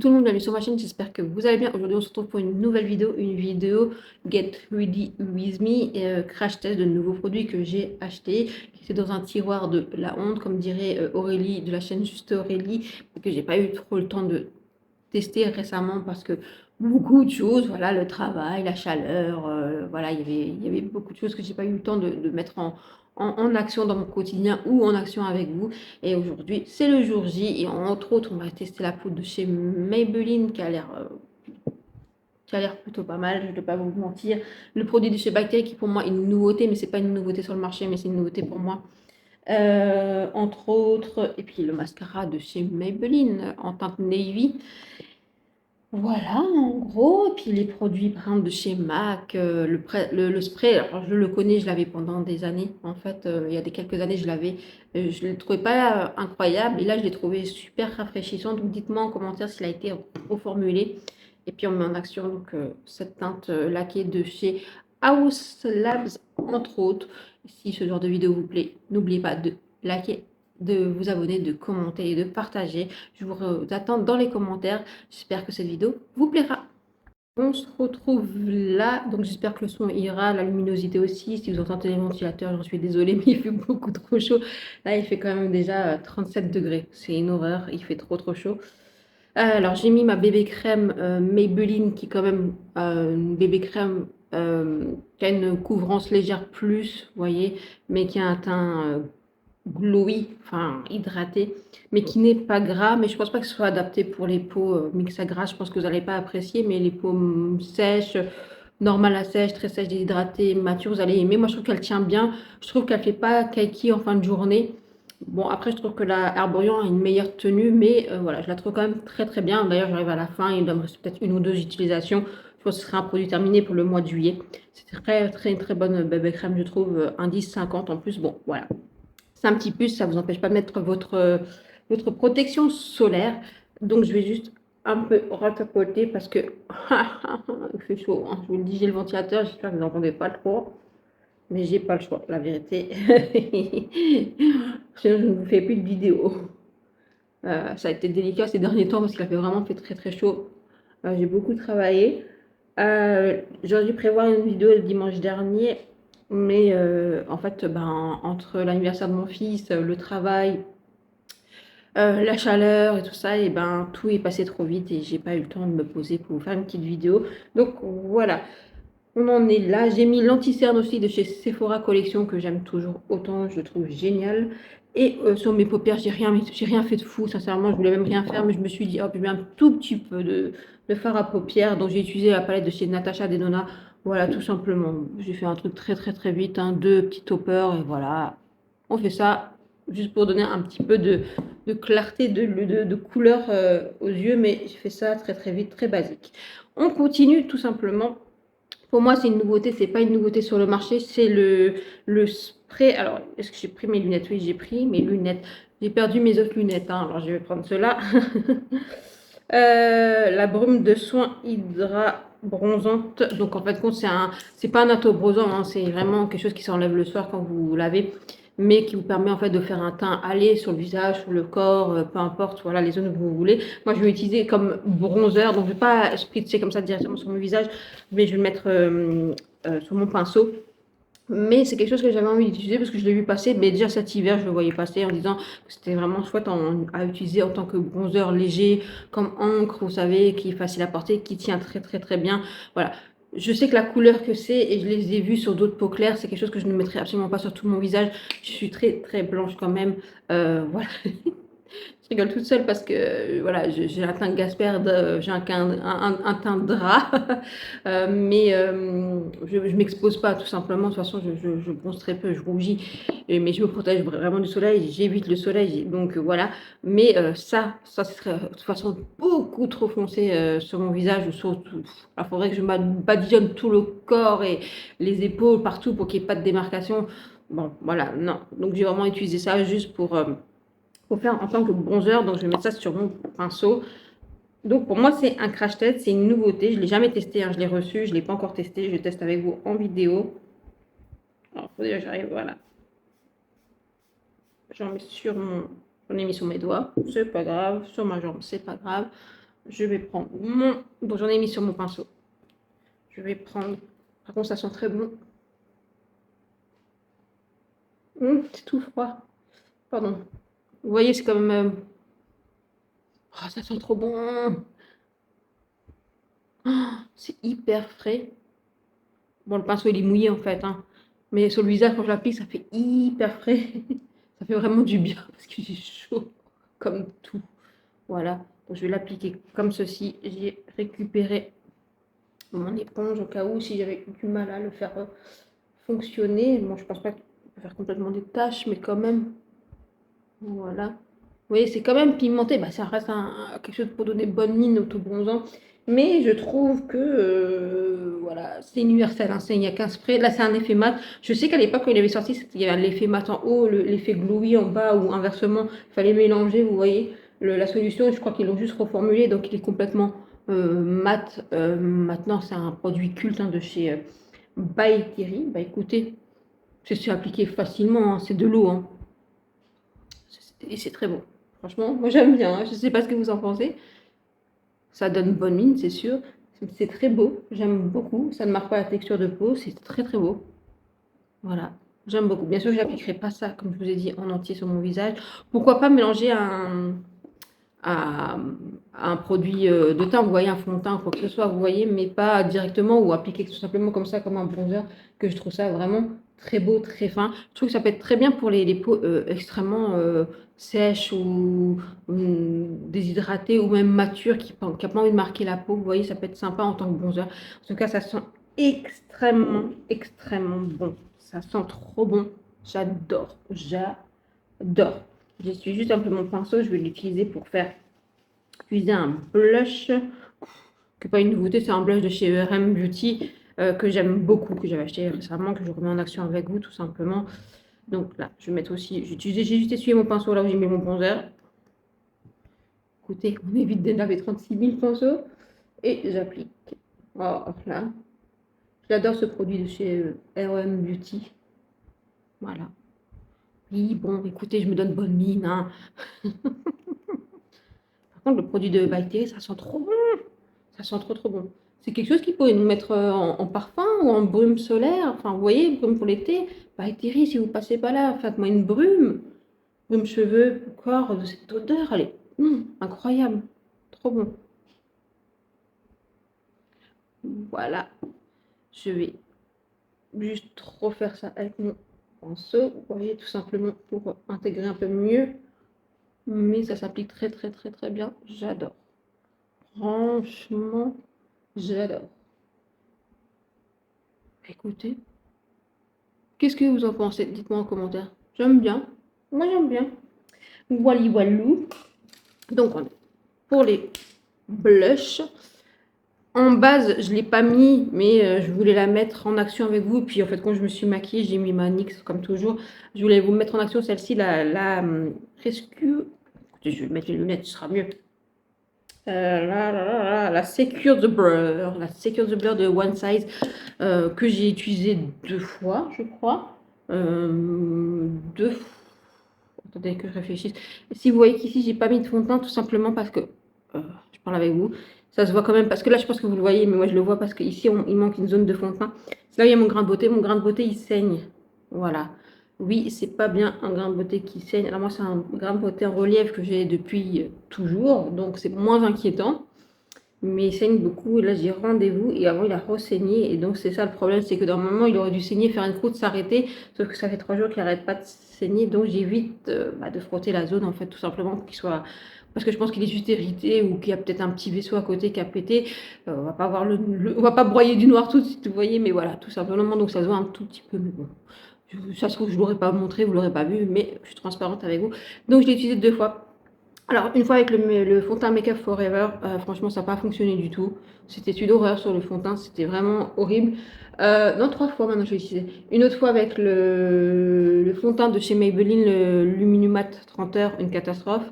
tout le monde, bienvenue sur ma chaîne, j'espère que vous allez bien. Aujourd'hui on se retrouve pour une nouvelle vidéo, Get Ready With Me, crash test de nouveaux produits que j'ai achetés, qui étaient dans un tiroir de la honte, comme dirait Aurélie de la chaîne Juste Aurélie, que j'ai pas eu trop le temps de tester récemment parce que beaucoup de choses, voilà, le travail, la chaleur, voilà, il y avait beaucoup de choses que j'ai pas eu le temps de mettre en action dans mon quotidien ou en action avec vous. Et aujourd'hui, c'est le jour J. Et entre autres, on va tester la poudre de chez Maybelline qui a l'air plutôt pas mal, je ne vais pas vous mentir. Le produit de chez Bactérie qui pour moi est une nouveauté, mais c'est pas une nouveauté sur le marché, mais c'est une nouveauté pour moi. Entre autres, et puis le mascara de chez Maybelline en teinte navy. Voilà, en gros, et puis les produits par exemple de chez MAC, le spray, alors je le connais, je l'avais pendant des années. En fait, il y a quelques années, je l'avais, je ne le trouvais pas incroyable, et là, je l'ai trouvé super rafraîchissant. Donc, dites-moi en commentaire s'il a été reformulé. Et puis, on met en action donc, cette teinte laquée de chez House Labs, entre autres. Si ce genre de vidéo vous plaît, n'oubliez pas de liker, de vous abonner, de commenter et de partager. Je vous attends dans les commentaires. J'espère que cette vidéo vous plaira. On se retrouve là, donc j'espère que le son ira, la luminosité aussi. Si vous entendez les ventilateurs, j'en suis désolée, mais il fait beaucoup trop chaud. Là, il fait quand même déjà 37 degrés. C'est une horreur, il fait trop chaud. Alors, j'ai mis ma bébé crème Maybelline, qui est quand même une bébé crème qui a une couvrance légère plus, vous voyez, mais qui a un teint glowy, enfin hydraté, mais qui n'est pas gras. Mais je pense pas que ce soit adapté pour les peaux mix à gras. Je pense que vous n'allez pas apprécier, mais les peaux sèches, normales à sèches, très sèches, déshydratées, matures, vous allez aimer. Moi, je trouve qu'elle tient bien. Je trouve qu'elle fait pas kaki en fin de journée. Bon, après, je trouve que la Herborian a une meilleure tenue, mais voilà, je la trouve quand même très bien. D'ailleurs, j'arrive à la fin, il me reste peut-être une ou deux utilisations. Je pense que ce sera un produit terminé pour le mois de juillet. C'est très bonne bébé crème, je trouve, indice 50 en plus. Bon, voilà. C'est un petit plus, ça ne vous empêche pas de mettre votre protection solaire. Donc, je vais juste un peu ratapoter parce que il fait chaud, hein. Je vous le dis, j'ai le ventilateur, j'espère que vous n'entendez pas trop. Mais j'ai pas le choix, la vérité. Sinon, je ne vous fais plus de vidéos. Ça a été délicat ces derniers temps parce qu'il avait vraiment fait très chaud. J'ai beaucoup travaillé. J'aurais dû prévoir une vidéo le dimanche dernier, mais en fait, ben, entre l'anniversaire de mon fils, le travail, la chaleur et tout ça, et ben tout est passé trop vite et j'ai pas eu le temps de me poser pour vous faire une petite vidéo. Donc voilà, on en est là. J'ai mis l'anti-cerne aussi de chez Sephora Collection que j'aime toujours autant, je le trouve génial. Et sur mes paupières, j'ai rien fait de fou, sincèrement, je voulais même rien faire, mais je me suis dit, hop, je mets un tout petit peu de fard à paupières. Donc j'ai utilisé la palette de chez Natasha Denona. Voilà, tout simplement. J'ai fait un truc très vite, hein, deux petits toppers et voilà. On fait ça juste pour donner un petit peu de clarté, de couleur aux yeux, mais j'ai fait ça très vite, très basique. On continue tout simplement. Pour moi, c'est une nouveauté, c'est pas une nouveauté sur le marché, c'est le spray. Alors, est-ce que j'ai pris mes lunettes? Oui, j'ai pris mes lunettes. J'ai perdu mes autres lunettes, hein. Alors je vais prendre cela. La brume de soin hydra bronzante. Donc en fait, c'est pas un autobronzant, hein, c'est vraiment quelque chose qui s'enlève le soir quand vous lavez, mais qui vous permet en fait de faire un teint allé sur le visage, sur le corps, peu importe, voilà les zones où vous voulez. Moi, je vais l'utiliser comme bronzer, donc je vais pas spritzer comme ça directement sur mon visage, mais je vais le mettre sur mon pinceau. Mais c'est quelque chose que j'avais envie d'utiliser parce que je l'ai vu passer, mais déjà cet hiver, je le voyais passer en disant que c'était vraiment chouette à utiliser en tant que bronzer léger, comme encre, vous savez, qui est facile à porter, qui tient très bien. Voilà. Je sais que la couleur que c'est, et je les ai vus sur d'autres peaux claires, c'est quelque chose que je ne mettrai absolument pas sur tout mon visage. Je suis très blanche quand même. Voilà. Je rigole toute seule parce que voilà, j'ai un teint Gasper, j'ai un teint de drap, mais je m'expose pas tout simplement. De toute façon, je bronze très peu, je rougis, mais je me protège vraiment du soleil, j'évite le soleil, donc voilà. Mais ça serait de toute façon beaucoup trop foncé sur mon visage. Il faudrait que je badigeonne tout le corps et les épaules partout pour qu'il n'y ait pas de démarcation. Bon, voilà, non. Donc j'ai vraiment utilisé ça juste pour faire en tant que bronzer. Donc je vais mettre ça sur mon pinceau. Donc pour moi c'est un crash test, c'est une nouveauté, je ne l'ai jamais testé, hein. Je l'ai reçu, je ne l'ai pas encore testé, je teste avec vous en vidéo. Alors faut déjà j'arrive, voilà. J'en ai mis sur mes doigts, c'est pas grave, sur ma jambe, c'est pas grave. je vais prendre mon... Bon, j'en ai mis sur mon pinceau. Je vais prendre... Par contre, ça sent très bon. C'est tout froid. Pardon. Vous voyez, c'est quand même... Oh, ça sent trop bon. Oh, c'est hyper frais. Bon, le pinceau, il est mouillé, en fait. Hein. Mais sur le visage, quand je l'applique, ça fait hyper frais. Ça fait vraiment du bien parce que j'ai chaud. Comme tout. Voilà. Donc, je vais l'appliquer comme ceci. J'ai récupéré mon éponge au cas où, si j'avais du mal à le faire fonctionner. Bon, je pense pas qu'on peut faire complètement des tâches, mais quand même. Voilà. Vous voyez, c'est quand même pimenté. Bah, ça reste quelque chose pour donner bonne mine au tout bronzant. Mais je trouve que voilà, c'est universel. Hein, il n'y a qu'un spray. Là, c'est un effet mat. Je sais qu'à l'époque, quand il avait sorti, il y avait l'effet mat en haut, l'effet glowy en bas, ou inversement, il fallait mélanger. Vous voyez, la solution, je crois qu'ils l'ont juste reformulé. Donc, il est complètement mat. Maintenant, c'est un produit culte hein, de chez By Thierry. Bah, écoutez, c'est appliqué facilement. Hein, c'est de l'eau. Hein. Et c'est très bon. Franchement, moi j'aime bien. Hein. Je ne sais pas ce que vous en pensez. Ça donne bonne mine, c'est sûr. C'est très beau. J'aime beaucoup. Ça ne marque pas la texture de peau. C'est très très beau. Voilà. J'aime beaucoup. Bien sûr, je n'appliquerai pas ça, comme je vous ai dit, en entier sur mon visage. Pourquoi pas mélanger à un produit de teint, vous voyez, un fond de teint, quoi que ce soit, vous voyez, mais pas directement ou appliquer tout simplement comme ça, comme un bronzer, que je trouve ça vraiment très beau, très fin. Je trouve que ça peut être très bien pour les peaux extrêmement sèches ou déshydratées ou même matures qui n'ont pas envie de marquer la peau. Vous voyez, ça peut être sympa en tant que bronzer. En tout cas, ça sent extrêmement, extrêmement bon. Ça sent trop bon. J'adore. J'adore. J'essuie juste un peu mon pinceau. Je vais l'utiliser pour faire utiliser un blush. Que pas une nouveauté, c'est un blush de chez RM Beauty que j'aime beaucoup, que j'avais acheté récemment, que je remets en action avec vous tout simplement. Donc là, je vais mettre aussi, j'ai juste essuyé mon pinceau là où j'ai mis mon bronzer. Écoutez, on évite d'énerver 36 000 pinceaux. Et j'applique. Oh là. J'adore ce produit de chez RM Beauty. Voilà. Oui, bon, écoutez, je me donne bonne mine. Hein. Par contre, le produit de By, ça sent trop bon. Ça sent trop trop bon. C'est quelque chose qu'il faut nous mettre en parfum ou en brume solaire. Enfin, vous voyez, brume pour l'été. By, si vous passez pas là, faites-moi une brume. Brume cheveux, corps, de cette odeur, elle est incroyable. Trop bon. Voilà. Je vais juste refaire ça avec mon pinceau. Vous voyez, tout simplement pour intégrer un peu mieux. Mais ça s'applique très très très très bien. J'adore. Franchement, j'adore. Écoutez, qu'est-ce que vous en pensez? Dites-moi en commentaire. J'aime bien. Moi, j'aime bien. Wally Wallou. Donc, pour les blushs. En base, je ne l'ai pas mis, mais je voulais la mettre en action avec vous. Puis, en fait, quand je me suis maquillée, j'ai mis ma NYX, comme toujours. Je voulais vous mettre en action celle-ci, la Rescue. Écoutez, je vais mettre les lunettes, ce sera mieux. La Secure the Blur. La Secure the Blur de One Size. Que j'ai utilisé 2 fois, je crois. 2 fois. Attendez que je réfléchisse. Si vous voyez qu'ici, j'ai pas mis de fond de teint, tout simplement parce que je parle avec vous. Ça se voit quand même, parce que là, je pense que vous le voyez, mais moi, je le vois parce qu'ici, il manque une zone de fond de teint. C'est là où il y a mon grain de beauté. Mon grain de beauté, il saigne. Voilà. Oui, c'est pas bien un grain de beauté qui saigne. Alors moi, c'est un grain de beauté en relief que j'ai depuis toujours, donc c'est moins inquiétant. Mais il saigne beaucoup. Et là, j'ai rendez-vous et avant, il a re-saigné. Et donc, c'est ça le problème, c'est que dans un moment, il aurait dû saigner, faire une croûte, s'arrêter. Sauf que ça fait 3 jours qu'il n'arrête pas de saigner. Donc, j'évite de frotter la zone, en fait, tout simplement pour qu'il soit... Parce que je pense qu'il est juste irrité ou qu'il y a peut-être un petit vaisseau à côté qui a pété. On va pas voir on va pas broyer du noir tout de suite, vous voyez. Mais voilà, tout simplement. Donc, ça se voit un tout petit peu. Mais bon, ça se trouve, je ne l'aurais pas montré, vous ne l'aurez pas vu. Mais je suis transparente avec vous. Donc, je l'ai utilisé 2 fois. Alors, une fois avec le fond de teint Make Up Forever, franchement, ça n'a pas fonctionné du tout. C'était une horreur sur le fond de teint, c'était vraiment horrible. Non, 3 fois maintenant, je l'ai utilisé. Une autre fois avec le fond de teint de chez Maybelline, le Luminumat 30 heures, une catastrophe.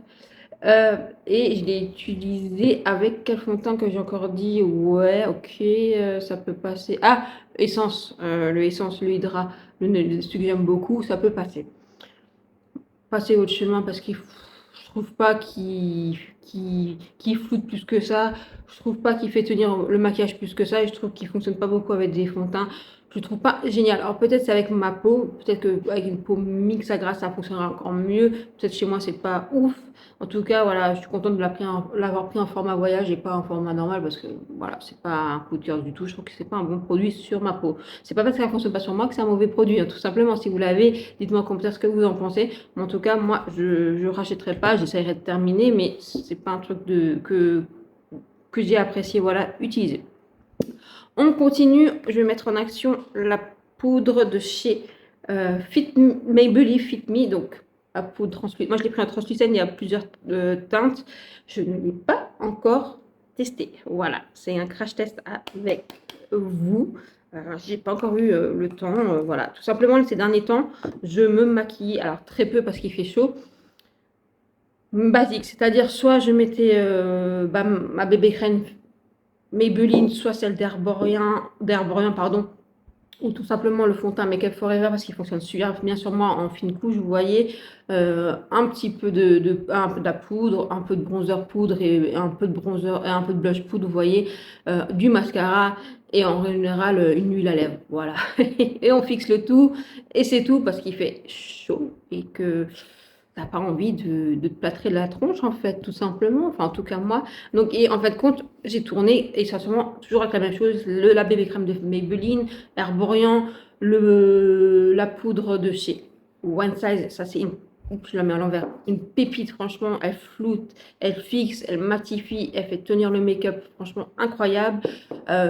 Et je l'ai utilisé avec quel fond de teint que j'ai encore dit, ouais, ok, ça peut passer. Ah, Essence, le Essence, le Hydra, celui que j'aime beaucoup, ça peut passer. Passer autre chemin parce qu'il je trouve pas qu'il qui floute plus que ça. Je trouve pas qu'il fait tenir le maquillage plus que ça et je trouve qu'il fonctionne pas beaucoup avec des fonds de teint. Je le trouve pas génial. Alors peut-être c'est avec ma peau, peut-être qu'avec une peau mix à grasse ça fonctionnera encore mieux. Peut-être chez moi c'est pas ouf. En tout cas, voilà, je suis contente de l'avoir pris en format voyage et pas en format normal parce que voilà, c'est pas un coup de cœur du tout. Je trouve que c'est pas un bon produit sur ma peau. C'est pas parce que ça fonctionne pas sur moi que c'est un mauvais produit, hein. Tout simplement, si vous l'avez, dites-moi en commentaire ce que vous en pensez. Mais en tout cas, moi, je rachèterai pas, j'essaierai de terminer, mais c'est pas un truc que j'ai apprécié, voilà, utiliser. On continue, je vais mettre en action la poudre de chez Maybelline Fit Me, donc la poudre translucide. Moi, je l'ai pris en translucide, il y a plusieurs teintes. Je ne l'ai pas encore testé. Voilà, c'est un crash test avec vous. J'ai pas encore eu le temps. Voilà, tout simplement, ces derniers temps, je me maquille, alors très peu parce qu'il fait chaud. Basique, c'est-à-dire soit je mettais ma bébé crème Maybelline, soit celle d'Herborian, pardon, ou tout simplement le fond de teint Make Up Forever parce qu'il fonctionne super bien sur moi en fine couche. Vous voyez, un petit peu un peu de la poudre, un peu de bronzer poudre et un peu de bronzer et un peu de blush poudre. Vous voyez, du mascara et en général une huile à lèvres. Voilà, et on fixe le tout et c'est tout parce qu'il fait chaud et que t'as pas envie de te plâtrer la tronche en fait, tout simplement. Enfin, en tout cas moi. Donc, et en fait, compte, j'ai tourné essentiellement toujours avec la même chose, la bébé crème de Maybelline, Herborian, la poudre de chez One Size. Ça, c'est oups, je la mets à l'envers. Une pépite, franchement, elle floute, elle fixe, elle matifie, elle fait tenir le make-up, franchement incroyable.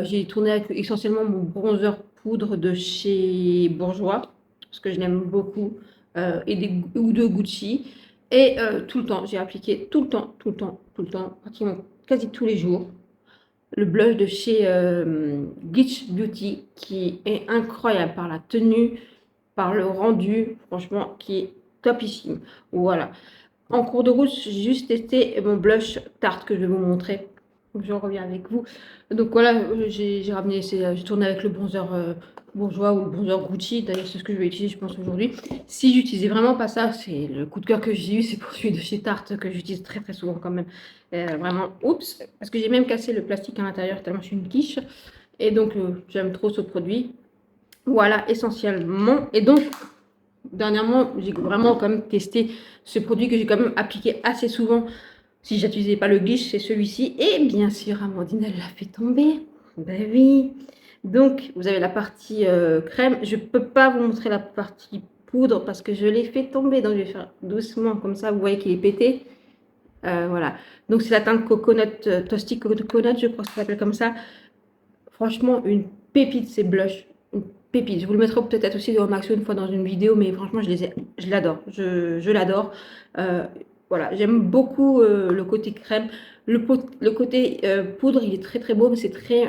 J'ai tourné avec essentiellement mon bronzer poudre de chez Bourjois, parce que je l'aime beaucoup ou de Gucci. Et tout le temps, j'ai appliqué tout le temps, pratiquement quasi tous les jours, le blush de chez Glitch Beauty qui est incroyable par la tenue, par le rendu, franchement, qui est topissime. Voilà. En cours de route, j'ai juste testé mon blush Tarte que je vais vous montrer. Donc, je reviens avec vous. Donc voilà, j'ai tourné avec le bronzer Bourjois ou le bronzer Gucci. D'ailleurs, c'est ce que je vais utiliser, je pense, aujourd'hui. Si j'utilisais vraiment pas ça, c'est le coup de cœur que j'ai eu, c'est pour celui de chez Tarte que j'utilise très très souvent quand même. Vraiment, oups, parce que j'ai même cassé le plastique à l'intérieur tellement je suis une quiche. Et donc, j'aime trop ce produit. Voilà, essentiellement. Et donc, dernièrement, j'ai vraiment quand même testé ce produit que j'ai quand même appliqué assez souvent. Si j'utilisais pas le glitch, c'est celui-ci. Et bien sûr, Amandine, elle l'a fait tomber. Ben oui. Donc, vous avez la partie crème. Je peux pas vous montrer la partie poudre parce que je l'ai fait tomber. Donc, je vais faire doucement comme ça. Vous voyez qu'il est pété. Voilà. Donc, c'est la teinte coconut, Toasty Coconut, je crois que ça s'appelle comme ça. Franchement, une pépite, ces blushs. Une pépite. Je vous le mettrai peut-être aussi en action une fois dans une vidéo, mais franchement, je l'adore. Je l'adore. Voilà, j'aime beaucoup le côté crème. Le côté poudre, il est très très beau, mais c'est très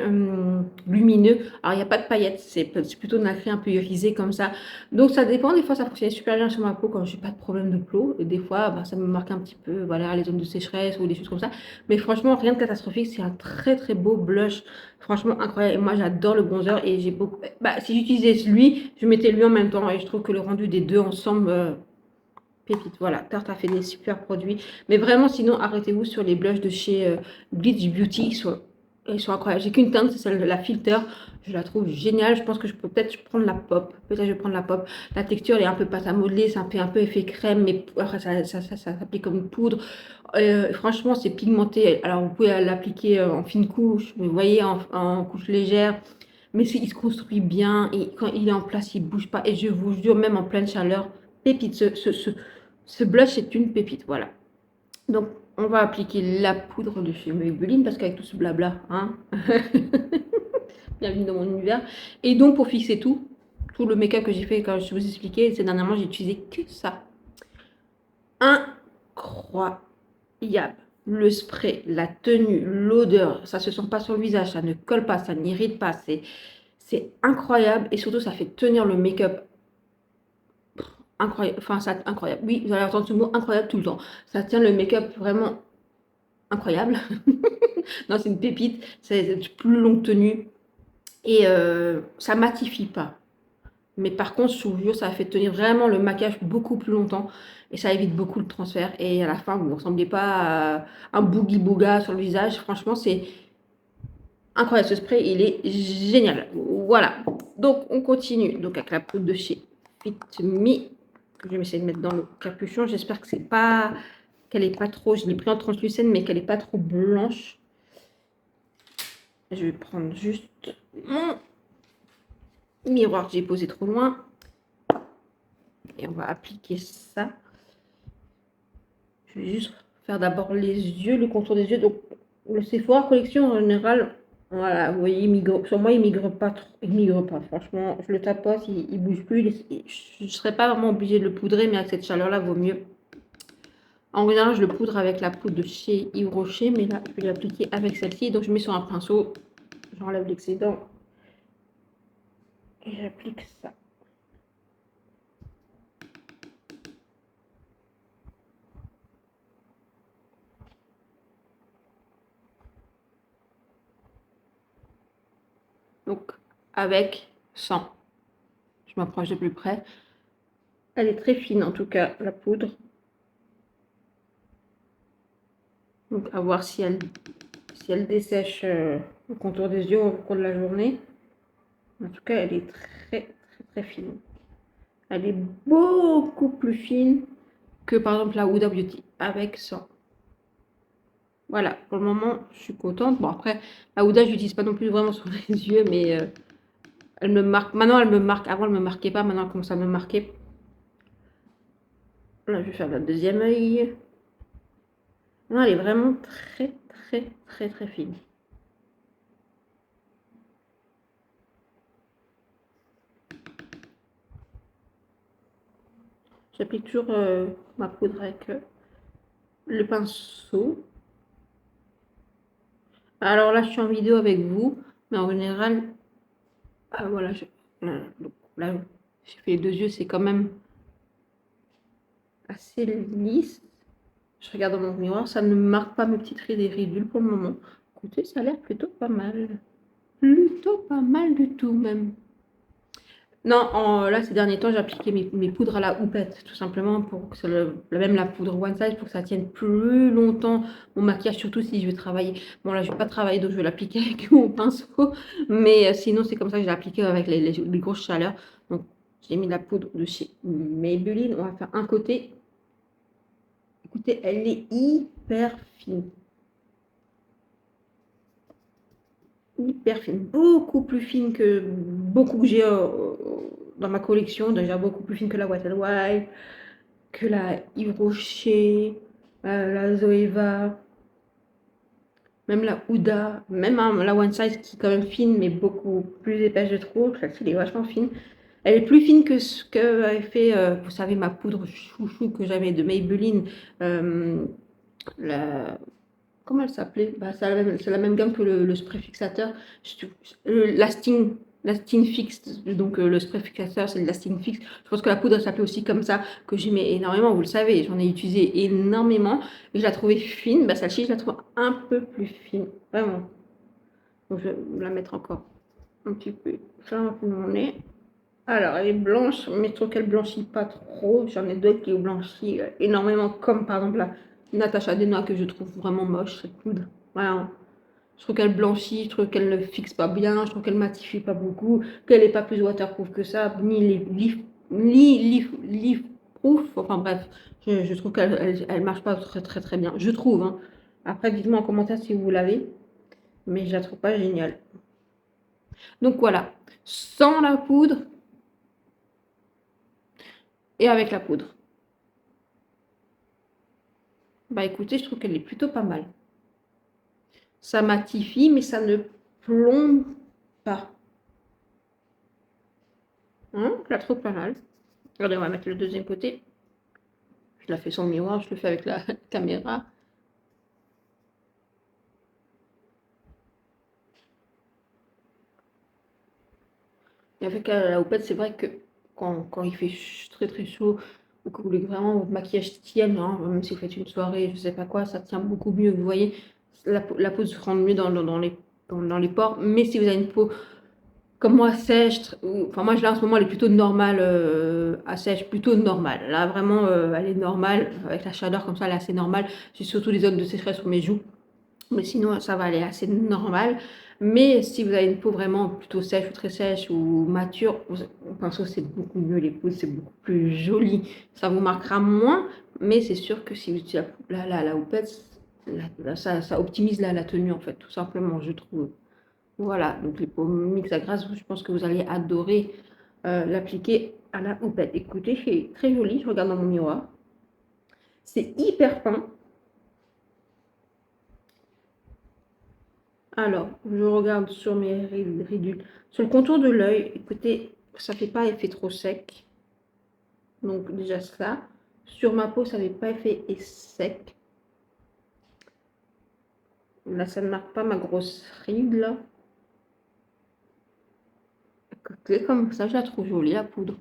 lumineux. Alors, il n'y a pas de paillettes, c'est plutôt nacré, un peu irisé comme ça. Donc, ça dépend. Des fois, ça fonctionne super bien sur ma peau quand je n'ai pas de problème de peau. Et des fois, bah, ça me marque un petit peu voilà, les zones de sécheresse ou des choses comme ça. Mais franchement, rien de catastrophique. C'est un très très beau blush. Franchement, incroyable. Et moi, j'adore le bronzer et j'ai beaucoup. Bah, si j'utilisais lui, je mettais lui en même temps. Et je trouve que le rendu des deux ensemble, pépite. Voilà, Tarte a fait des super produits. Mais vraiment, sinon, arrêtez-vous sur les blushs de chez Glitch Beauty. Ils sont incroyables. J'ai qu'une teinte, c'est celle de la Filter. Je la trouve géniale. Je pense que je peux peut-être prendre la pop. Peut-être je vais prendre la pop. La texture, elle est un peu pâte à modeler. C'est un peu effet crème, mais après, ça s'applique comme une poudre. Franchement, c'est pigmenté. Alors, vous pouvez l'appliquer en fine couche, mais vous voyez, en couche légère. Mais il se construit bien. Et quand il est en place, il ne bouge pas. Et je vous jure, même en pleine chaleur, pépite. Ce blush est une pépite. Voilà. Donc, on va appliquer la poudre de chez Maybelline parce qu'avec tout ce blabla, hein, bienvenue dans mon univers. Et donc, pour fixer tout le make-up que j'ai fait, quand je vous expliquais, ces dernièrement, j'ai utilisé que ça. Incroyable. Le spray, la tenue, l'odeur, ça se sent pas sur le visage, ça ne colle pas, ça n'irrite pas. C'est incroyable et surtout, ça fait tenir le make-up incroyable. Enfin, ça, incroyable. Oui, vous allez entendre ce mot incroyable tout le temps. Ça tient le make-up vraiment incroyable. Non, c'est une pépite. C'est plus longue tenue et ça matifie pas. Mais par contre, sous le jour, ça fait tenir vraiment le maquillage beaucoup plus longtemps et ça évite beaucoup le transfert. Et à la fin, vous ne ressemblez pas à un boogie booga sur le visage. Franchement, c'est incroyable. Ce spray, il est génial. Voilà. Donc, on continue. Donc, avec la poudre de chez Fit Me, que je vais essayer de mettre dans le capuchon. J'espère que c'est pas qu'elle est pas trop. Je l'ai pris en translucène, mais qu'elle est pas trop blanche. Je vais prendre juste mon miroir que j'ai posé trop loin. Et on va appliquer ça. Je vais juste faire d'abord les yeux, le contour des yeux. Donc, le Sephora collection en général, voilà, vous voyez, sur moi, il migre pas trop. Il migre pas, franchement. Je le tapote, il bouge plus. Je ne serais pas vraiment obligée de le poudrer, mais avec cette chaleur-là, vaut mieux. En général, je le poudre avec la poudre de chez Yves Rocher, mais là, je vais l'appliquer avec celle-ci. Donc, je mets sur un pinceau, j'enlève l'excédent et j'applique ça. Donc, avec 100. Je m'approche de plus près. Elle est très fine, en tout cas, la poudre. Donc, à voir si elle dessèche le contour des yeux au cours de la journée. En tout cas, elle est très, très, très fine. Elle est beaucoup plus fine que, par exemple, la Huda Beauty avec ça. Voilà, pour le moment, je suis contente. Bon, après, la Huda, je l'utilise pas non plus vraiment sur les yeux, mais elle me marque. Maintenant, elle me marque. Avant, elle me marquait pas. Maintenant, elle commence à me marquer. Là, je vais faire le deuxième œil. Non, elle est vraiment très, très, très, très fine. J'applique toujours ma poudre avec le pinceau. Alors là, je suis en vidéo avec vous, mais en général, voilà, là, j'ai fait les deux yeux, c'est quand même assez lisse. Je regarde dans mon miroir, ça ne marque pas mes petites rides et ridules pour le moment. Écoutez, ça a l'air plutôt pas mal. Plutôt pas mal du tout même. Non, là, ces derniers temps, j'ai appliqué mes poudres à la houppette, tout simplement, pour que même la poudre One Size, pour que ça tienne plus longtemps mon maquillage, surtout si je vais travailler. Bon, là, je vais pas travailler, donc je vais l'appliquer avec mon pinceau, mais sinon, c'est comme ça que je l'ai appliqué avec les grosses chaleurs. Donc, j'ai mis de la poudre de chez Maybelline. On va faire un côté. Écoutez, elle est hyper fine. Hyper fine, beaucoup plus fine que beaucoup que j'ai dans ma collection, déjà beaucoup plus fine que la Wet n Wild, que la Yves Rocher, la Zoeva, même la Huda, même la One Size qui est quand même fine mais beaucoup plus épaisse je trouve, celle-ci elle est vachement fine. Elle est plus fine que ce que avait fait, vous savez, ma poudre chouchou que j'avais de Maybelline, la, comment elle s'appelait? Bah, c'est la même gamme que le spray fixateur. Lasting Fix, donc le spray fixateur, c'est le Lasting Fix. Je pense que la poudre s'appelait aussi comme ça, que j'aimais énormément, vous le savez, j'en ai utilisé énormément. Et je la trouvais fine, bah, celle-ci, je la trouve un peu plus fine, vraiment. Donc je vais la mettre encore un petit peu sur mon nez. Alors, elle est blanche, mais je trouve qu'elle blanchit pas trop. J'en ai d'autres qui ont blanchi énormément, comme par exemple la Natasha Denona que je trouve vraiment moche, cette poudre. Voilà. Je trouve qu'elle blanchit, je trouve qu'elle ne fixe pas bien, je trouve qu'elle matifie pas beaucoup, qu'elle n'est pas plus waterproof que ça, ni leaf proof. Enfin bref, je trouve qu'elle marche pas très très très bien. Je trouve, hein. Après, dites-moi en commentaire si vous l'avez, mais je la trouve pas géniale. Donc voilà, sans la poudre et avec la poudre. Bah écoutez, je trouve qu'elle est plutôt pas mal. Ça matifie, mais ça ne plombe pas. Hein, je la trouve pas mal. Regardez, on va mettre le deuxième côté. Je la fais sur le miroir, je le fais avec la caméra. Et avec la houppette, c'est vrai que quand il fait très très chaud, ou que vous voulez vraiment votre maquillage tienne, hein, même si vous faites une soirée, je sais pas quoi, ça tient beaucoup mieux. Vous voyez, la peau se rend mieux dans les pores. Mais si vous avez une peau comme moi sèche, enfin moi je l'ai en ce moment, elle est plutôt normale, à sèche, plutôt normale. Là vraiment, elle est normale, avec la chaleur comme ça, elle est assez normale. J'ai surtout des zones de sécheresse sur mes joues, mais sinon ça va, elle est assez normale. Mais si vous avez une peau vraiment plutôt sèche ou très sèche ou mature, le pinceau c'est beaucoup mieux, les peaux c'est beaucoup plus joli. Ça vous marquera moins, mais c'est sûr que si vous utilisez la houppette, ça optimise la tenue en fait, tout simplement, je trouve. Voilà, donc les pommes mix à grasse, je pense que vous allez adorer l'appliquer à la houppette. Écoutez, c'est très joli, je regarde dans mon miroir. C'est hyper fin. Alors, je regarde sur mes ridules. Sur le contour de l'œil, écoutez, ça fait pas effet trop sec. Donc déjà ça. Sur ma peau, ça fait pas effet sec. Là, ça ne marque pas ma grosse ride, là. Écoutez, comme ça, je la trouve jolie, la poudre.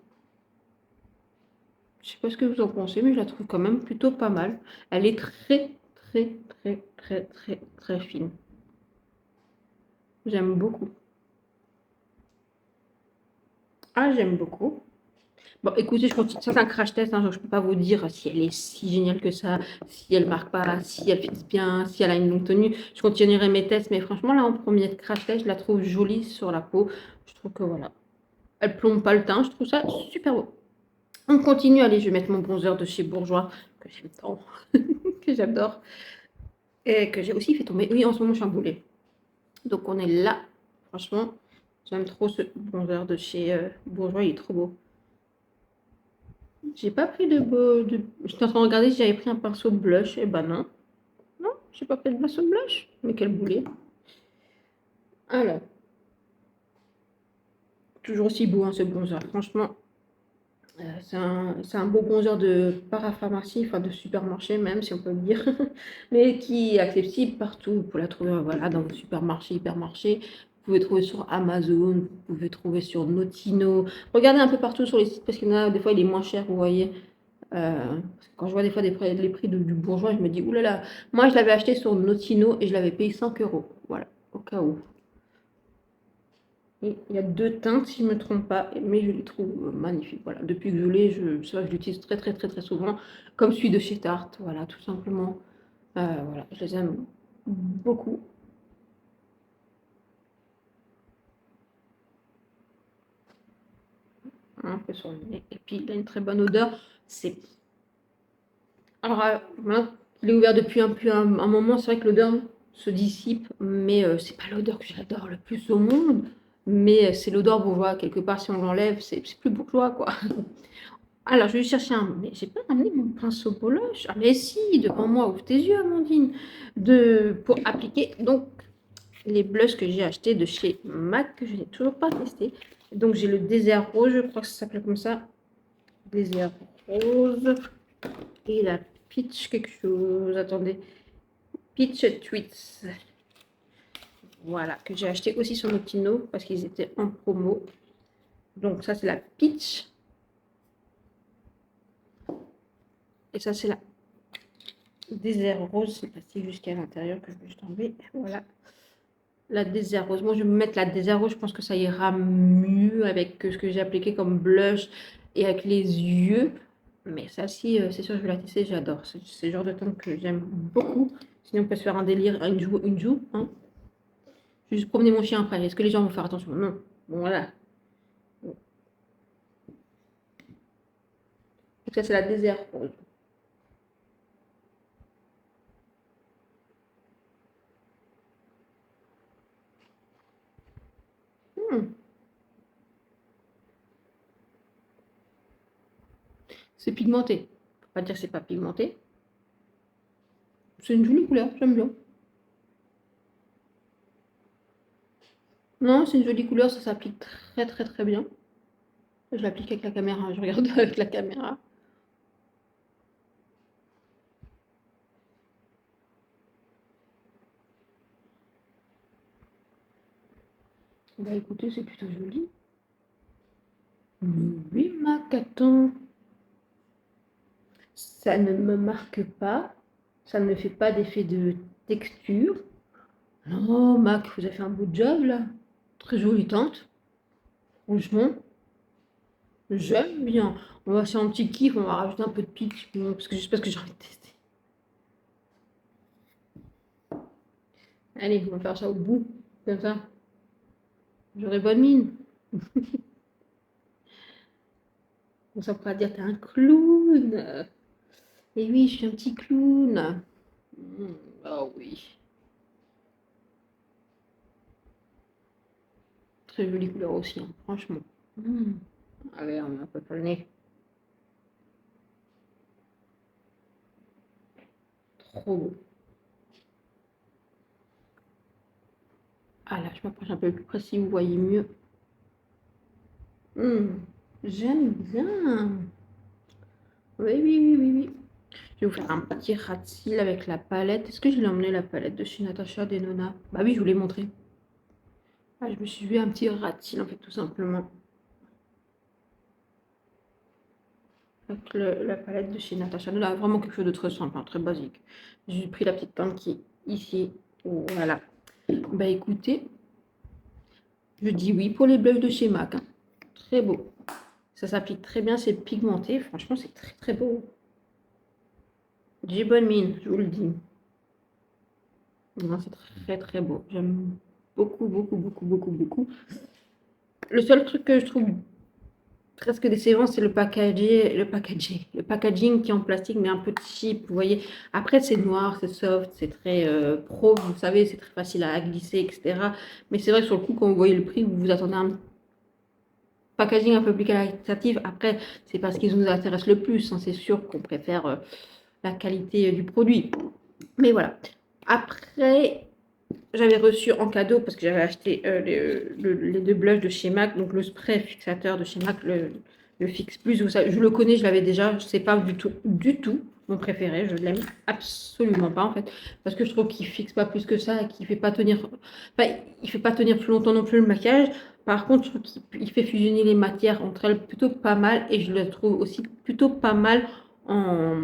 Je sais pas ce que vous en pensez, mais je la trouve quand même plutôt pas mal. Elle est très, très, très, très, très, très fine. J'aime beaucoup. Ah, j'aime beaucoup. Bon, écoutez, je continue. Ça, c'est un crash test, hein, donc je peux pas vous dire si elle est si géniale que ça, si elle marque pas, si elle fixe bien, si elle a une longue tenue. Je continuerai mes tests, mais franchement, là, en premier crash test, je la trouve jolie sur la peau. Je trouve que voilà. Elle plombe pas le teint, je trouve ça super beau. On continue, allez, je vais mettre mon bronzer de chez Bourjois, que j'aime tant, que j'adore, et que j'ai aussi fait tomber. Oui, en ce moment, je suis chamboulée. Donc, on est là. Franchement, j'aime trop ce bronzer de chez Bourjois, il est trop beau. J'ai pas pris de. J'étais en train de regarder si j'avais pris un pinceau blush. Eh ben non. Non, j'ai pas pris de pinceau blush. Mais quel boulet. Alors, toujours aussi beau, hein, ce bronzer. Franchement, c'est un beau bronzer de parapharmacie, enfin de supermarché même, si on peut le dire. Mais qui est accessible partout. Vous pouvez la trouver voilà, dans vos supermarchés, hypermarchés. Vous pouvez trouver sur Amazon, vous pouvez trouver sur Notino. Regardez un peu partout sur les sites parce qu'il y en a des fois il est moins cher, vous voyez. Parce que quand je vois des fois les prix du bourgeois, je me dis, oulala, moi je l'avais acheté sur Notino et je l'avais payé 5 €. Voilà, au cas où. Et il y a deux teintes, si je ne me trompe pas, mais je les trouve magnifiques. Voilà, depuis que je l'ai, je l'utilise très très très très souvent, comme celui de chez Tarte, voilà, tout simplement. Voilà, je les aime beaucoup. Un peu sur le nez. Et puis il a une très bonne odeur. C'est. Alors, voilà, je l'ai ouvert depuis un moment, c'est vrai que l'odeur se dissipe, mais c'est pas l'odeur que j'adore le plus au monde, mais c'est l'odeur bourgeois. Quelque part, si on l'enlève, c'est plus bourgeois, quoi. Alors, je vais chercher un. Mais j'ai pas ramené mon pinceau boloche. Ah, mais si, devant moi, ouvre tes yeux, Amandine. Pour appliquer donc les blushs que j'ai achetés de chez MAC, que je n'ai toujours pas testé. Donc, j'ai le désert rose, je crois que ça s'appelle comme ça. Désert rose. Et la peach quelque chose. Attendez. Peach Tweets. Voilà, que j'ai acheté aussi sur Notino parce qu'ils étaient en promo. Donc ça, c'est la peach. Et ça, c'est la désert rose. C'est passé jusqu'à l'intérieur que je vais juste enlever. Voilà. La désert rose. Moi, je vais me mettre la désert rose. Je pense que ça ira mieux avec ce que j'ai appliqué comme blush et avec les yeux. Mais celle-ci, c'est sûr, je vais la tester. J'adore. C'est le genre de teinte que j'aime beaucoup. Sinon, on peut se faire un délire, une joue. Hein. Je vais juste promener mon chien après. Est-ce que les gens vont faire attention? Non. Bon, voilà. Donc ça, c'est la désert rose. Hmm. C'est pigmenté. Faut pas dire que c'est pas pigmenté. C'est une jolie couleur, j'aime bien. Non, c'est une jolie couleur, ça s'applique très très très bien. Je l'applique avec la caméra, je regarde avec la caméra. Bah écoutez, c'est plutôt joli. Oui, ma caton. Ça ne me marque pas. Ça ne me fait pas d'effet de texture. Non, Mac, vous avez fait un beau job là. Très jolie teinte. Franchement, j'aime bien. On va faire un petit kiff, on va rajouter un peu de pitch, parce que juste parce que j'ai envie de tester. Allez, on va faire ça au bout, comme ça. J'aurai bonne mine. Bon, ça pourra dire t'es un clown. Et oui, je suis un petit clown. Ah oui. Très jolie couleur aussi, hein, franchement. Mm. Allez, on met un peu sur le nez. Trop beau. Ah là, je m'approche un peu plus près si vous voyez mieux. J'aime bien. Oui, oui, oui, oui, oui. Je vais vous faire un petit ras de cils avec la palette. Est-ce que je l'ai emmené la palette de chez Natasha Denona? Bah oui, je vous l'ai montré. Ah, je me suis fait un petit ras de cils en fait, tout simplement. Avec la palette de chez Natasha Denona. Vraiment quelque chose de très simple, hein, très basique. J'ai pris la petite teinte qui est ici. Voilà. Bah écoutez, je dis oui pour les blushs de chez MAC, hein. Très beau. Ça s'applique très bien, c'est pigmenté. Franchement, c'est très très beau. J'ai bonne mine, je vous le dis. Non, c'est très très beau. J'aime beaucoup, beaucoup, beaucoup, beaucoup, beaucoup. Le seul truc que je trouve presque décevant, c'est le packaging qui est en plastique, mais un peu cheap, vous voyez. Après, c'est noir, c'est soft, c'est très pro, vous savez, c'est très facile à glisser, etc. Mais c'est vrai que sur le coup, quand vous voyez le prix, vous vous attendez à un packaging un peu plus qualitatif. Après, c'est parce qu'ils nous intéressent le plus, hein. C'est sûr qu'on préfère la qualité du produit. Mais voilà. Après, j'avais reçu en cadeau, parce que j'avais acheté les deux blushs de chez MAC, donc le spray fixateur de chez MAC, le Fix Plus, vous savez, je le connais, je l'avais déjà, je sais pas du tout mon préféré, je l'aime absolument pas en fait, parce que je trouve qu'il fixe pas plus que ça, et qu'il fait pas tenir, enfin, il fait pas tenir plus longtemps non plus le maquillage. Par contre, je trouve qu'il fait fusionner les matières entre elles plutôt pas mal, et je le trouve aussi plutôt pas mal en,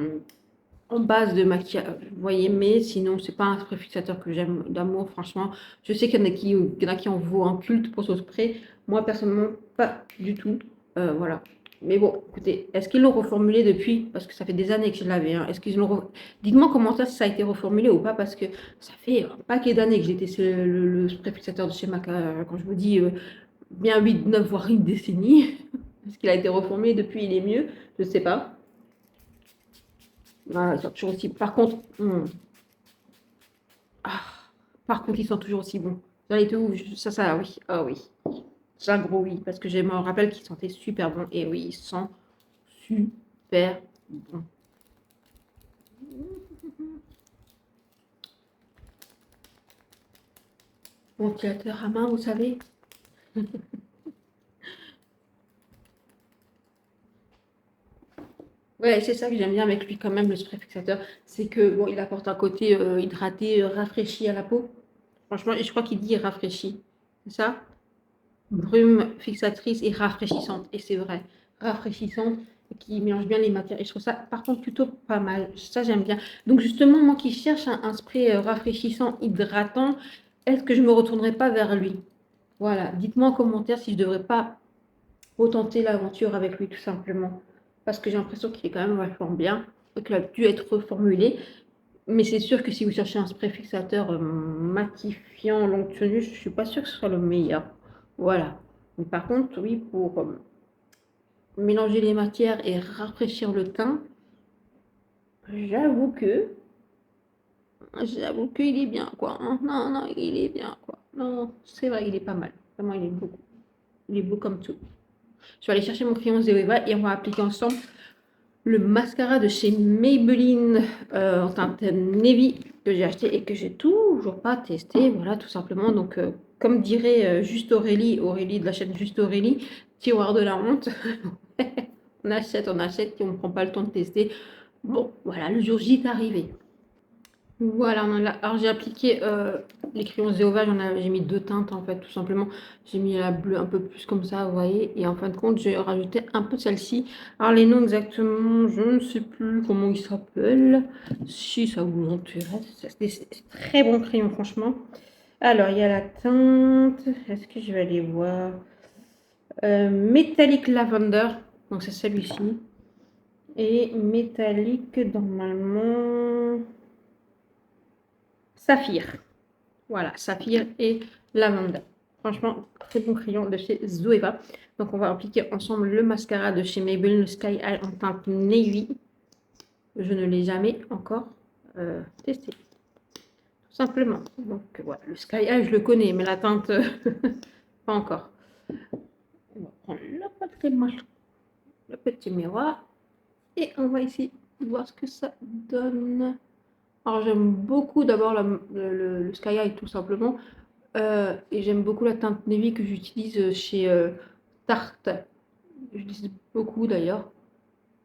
en base de maquillage, vous voyez, mais sinon, c'est pas un spray fixateur que j'aime d'amour, franchement. Je sais qu'il y en a qui en vaut un culte pour ce spray. Moi, personnellement, pas du tout. Voilà. Mais bon, écoutez, est-ce qu'ils l'ont reformulé depuis? Parce que ça fait des années que je l'avais, hein. Est-ce qu'ils l'ont Dites-moi comment ça a été reformulé ou pas, parce que ça fait un paquet d'années que j'ai testé le spray fixateur de chez MAC. Quand je vous dis bien 8, 9, voire une décennie. Est-ce qu'il a été reformulé depuis, il est mieux? Je ne sais pas. Voilà, ils sont toujours aussi. Par contre, ah, par contre, ils sont toujours aussi bons. J'en étais où? Ça, oui. Ah oui. C'est un gros oui, parce que je me rappelle qu'ils sentaient super bons. Et oui, ils sont super bons. Ventilateur à main, vous savez. Ouais, c'est ça que j'aime bien avec lui quand même, le spray fixateur. C'est que, bon, il apporte un côté hydraté, rafraîchi à la peau. Franchement, et je crois qu'il dit rafraîchi. C'est ça? Brume fixatrice et rafraîchissante. Et c'est vrai, rafraîchissante, qui mélange bien les matières. Et je trouve ça, par contre, plutôt pas mal. Ça, j'aime bien. Donc, justement, moi qui cherche un spray rafraîchissant, hydratant, est-ce que je me retournerai pas vers lui? Voilà. Dites-moi en commentaire si je devrais pas retenter l'aventure avec lui, tout simplement. Parce que j'ai l'impression qu'il est quand même vachement bien et qu'il a dû être reformulé. Mais c'est sûr que si vous cherchez un spray fixateur matifiant longue tenue, je suis pas sûre que ce soit le meilleur. Voilà. Mais par contre, oui, pour mélanger les matières et rafraîchir le teint, j'avoue que j'avoue qu'il est bien, quoi, hein. Non, non, il est bien, quoi. Non, c'est vrai, il est pas mal. Vraiment, il est beau. Il est beau comme tout. Je vais aller chercher mon crayon Zoeva et on va appliquer ensemble le mascara de chez Maybelline en teinte navy que j'ai acheté et que j'ai toujours pas testé. Voilà, tout simplement. Donc, comme dirait Juste Aurélie, Aurélie de la chaîne Juste Aurélie, tiroir de la honte. On achète et on ne prend pas le temps de tester. Bon, voilà, le jour J est arrivé. Voilà, alors j'ai appliqué les crayons Zéova, j'ai mis deux teintes en fait, tout simplement. J'ai mis la bleue un peu plus comme ça, vous voyez, et en fin de compte, j'ai rajouté un peu de celle-ci. Alors les noms exactement, je ne sais plus comment ils s'appellent. Si ça vous intéresse, c'est très bon crayon, franchement. Alors, il y a la teinte, est-ce que je vais aller voir? Metallic Lavender, donc c'est celui-ci. Et métallique, normalement, Saphir. Voilà, Saphir et Lavender. Franchement, très bon crayon de chez Zoeva. Donc, on va appliquer ensemble le mascara de chez Maybelline, le Sky High en teinte Navy. Je ne l'ai jamais encore testé. Tout simplement. Donc, voilà, le Sky High, je le connais, mais la teinte, pas encore. On va prendre le petit miroir. Et on va ici voir ce que ça donne. Alors j'aime beaucoup d'abord le Sky High tout simplement. Et j'aime beaucoup la teinte Navy que j'utilise chez Tarte. J'utilise beaucoup d'ailleurs.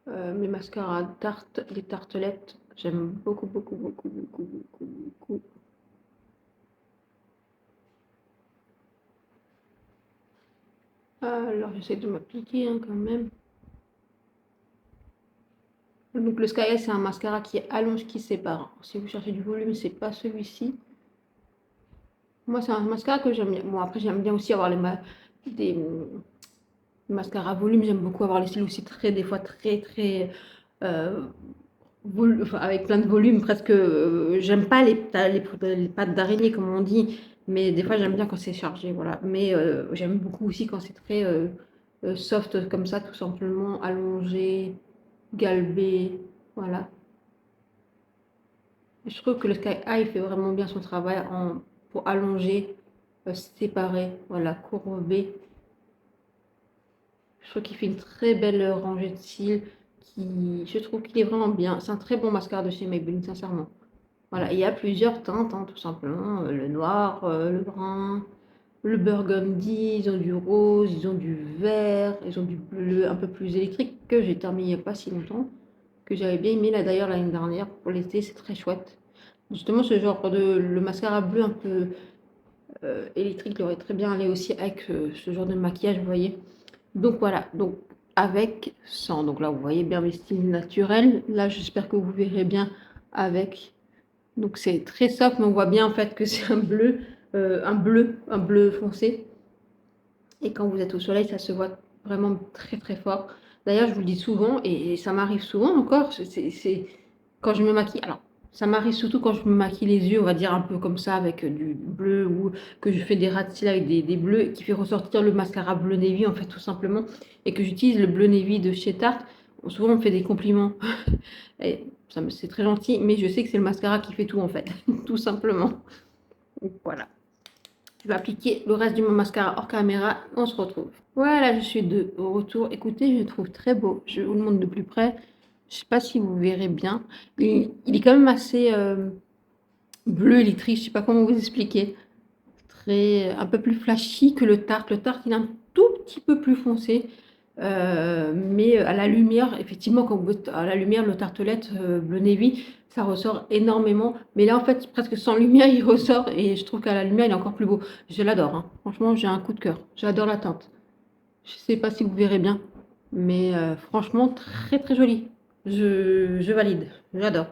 Mes mascaras Tarte, les tartelettes. J'aime beaucoup, beaucoup, beaucoup, beaucoup, beaucoup, beaucoup. Alors j'essaie de m'appliquer quand même. Donc le Sky High, c'est un mascara qui allonge, qui sépare. Si vous cherchez du volume, c'est pas celui-ci. Moi, c'est un mascara que j'aime bien. Bon, après, j'aime bien aussi avoir des mascaras à volume. J'aime beaucoup avoir les cils aussi des fois très, très, euh, enfin, avec plein de volume. Presque, j'aime pas les pattes d'araignée, comme on dit. Mais des fois, j'aime bien quand c'est chargé, voilà. Mais j'aime beaucoup aussi quand c'est très soft, comme ça, tout simplement, allongé, galbé, voilà. Je trouve que le Sky High fait vraiment bien son travail pour allonger, séparer, voilà, courber. Je trouve qu'il fait une très belle rangée de cils. Je trouve qu'il est vraiment bien. C'est un très bon mascara de chez Maybelline, sincèrement. Voilà, il y a plusieurs teintes, hein, tout simplement. Le noir, le brun, le burgundy, ils ont du rose, ils ont du vert, ils ont du bleu un peu plus électrique que j'ai terminé il n'y a pas si longtemps, que j'avais bien aimé là d'ailleurs l'année dernière pour l'été, c'est très chouette. Justement, ce genre le mascara bleu un peu électrique, il aurait très bien allé aussi avec ce genre de maquillage, vous voyez. Donc voilà, donc avec, sans. Donc là, vous voyez bien mes styles naturels. Là, j'espère que vous verrez bien avec. Donc c'est très soft, mais on voit bien en fait que c'est un bleu foncé. Et quand vous êtes au soleil, ça se voit vraiment très très fort. D'ailleurs, je vous le dis souvent, et ça m'arrive souvent encore, c'est quand je me maquille. Alors, ça m'arrive surtout quand je me maquille les yeux, on va dire un peu comme ça, avec du bleu, ou que je fais des ras de cils avec des bleus, qui fait ressortir le mascara bleu navy, en fait, tout simplement, et que j'utilise le bleu navy de chez Tarte. Souvent, on me fait des compliments, et c'est très gentil, mais je sais que c'est le mascara qui fait tout, en fait, tout simplement. Donc, voilà. Je vais appliquer le reste de mon mascara hors caméra. On se retrouve. Voilà, je suis de retour. Écoutez, je le trouve très beau. Je vous le montre de plus près. Je ne sais pas si vous verrez bien. Il est quand même assez bleu électrique. Je ne sais pas comment vous expliquer. Un peu plus flashy que le Tarte. Le Tarte, il est un tout petit peu plus foncé. Mais à la lumière, effectivement, quand vous êtes à la lumière, le tartelette bleu navy, ça ressort énormément. Mais là, en fait, presque sans lumière, il ressort. Et je trouve qu'à la lumière, il est encore plus beau. Je l'adore, hein. Franchement, j'ai un coup de cœur. J'adore la teinte. Je sais pas si vous verrez bien. Mais franchement, très très joli. Je valide. J'adore.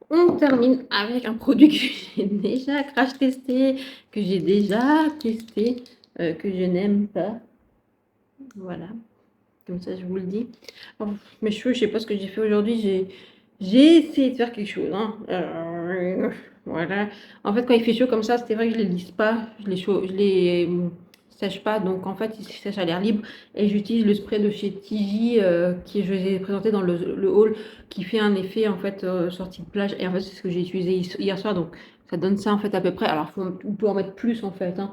On termine avec un produit que j'ai déjà crash testé, que j'ai déjà testé, que je n'aime pas. Voilà. Comme ça, je vous le dis. Alors, mes cheveux, je sais pas ce que j'ai fait aujourd'hui. J'ai essayé de faire quelque chose, hein. Voilà. En fait, quand il fait chaud comme ça, c'est vrai que je les lisse pas. Je les sèche pas. Donc, en fait, ils se sèchent à l'air libre. Et j'utilise le spray de chez Tiji, qui je vous ai présenté dans le haul, qui fait un effet, en fait, sortie de plage. Et en fait, c'est ce que j'ai utilisé hier soir. Donc, ça donne ça, en fait, à peu près. Alors, on peut en mettre plus, en fait, hein.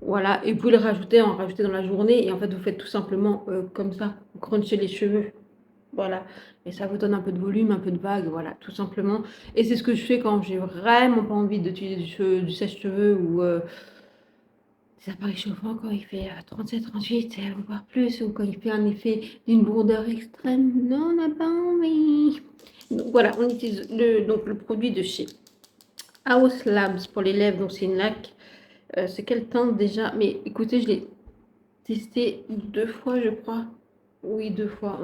Voilà, et vous pouvez le rajouter, en rajouter dans la journée, et en fait, vous faites tout simplement comme ça, vous crunchez les cheveux. Voilà, et ça vous donne un peu de volume, un peu de vague, voilà, tout simplement. Et c'est ce que je fais quand j'ai vraiment pas envie d'utiliser du sèche-cheveux ou des appareils chauffants quand il fait 37, 38, voire plus, ou quand il fait un effet d'une lourdeur extrême. Non, on n'a pas envie. Donc voilà, on utilise donc, le produit de chez House Labs pour les lèvres, donc c'est une laque. C'est quelle teinte déjà? Mais écoutez, je l'ai testé 2 fois, je crois. Oui, 2 fois.